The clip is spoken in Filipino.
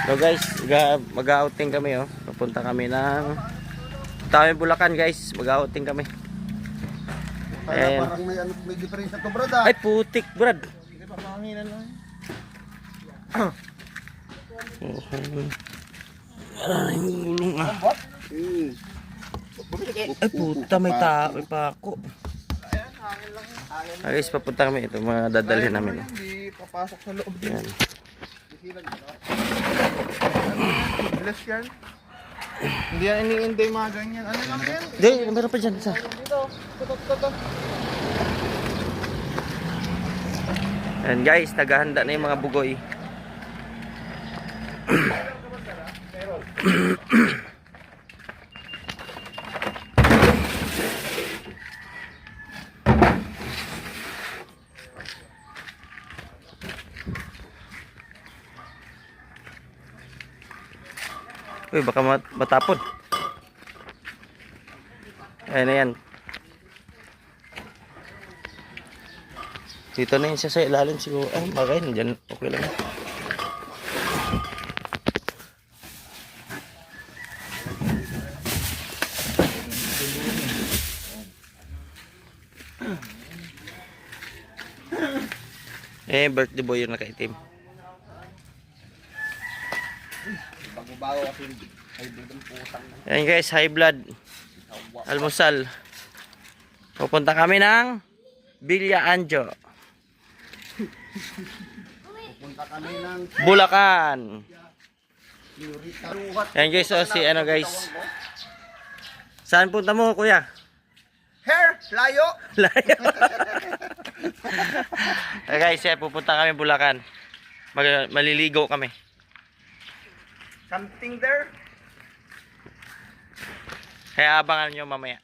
So guys, mag-outing kami oh. Papunta kami ng Bulacan guys. Mag-outing kami. Kaya parang may diferensya to, brad. Ay putik, brad. Hindi pa panginan lang. Maraming gulong ah. Ay puta, may pako. Ah, guys, papunta kami. Ito mga dadalhin namin. Hindi papasok sa loob din. Yan. Bless yan. Hindi yan iniintay mga ganyan. Ano lang yan? Hindi, meron pa dyan. Sa. Dito. Ito. Yan guys, naghahanda na yung mga bugoy. Uy, baka matapon. Ayan na yan. Dito na yun siya sa ilalim siguro. Ay, bagay, nandyan. Okay lang. Birthday boy yung nakaitim. Bago-bago kasi high blood ang putang. Ayan guys, high blood. Almusal. Pupunta kami ng Villa Anjo. Pupunta kami ng Bulacan. Luhat. Ayan guys, so si ano guys. Saan punta mo kuya? Hair, layo. Layo. Guys, pupunta kami Bulacan. Maliligo kami. Something there. Kaya abangan nyo mamaya.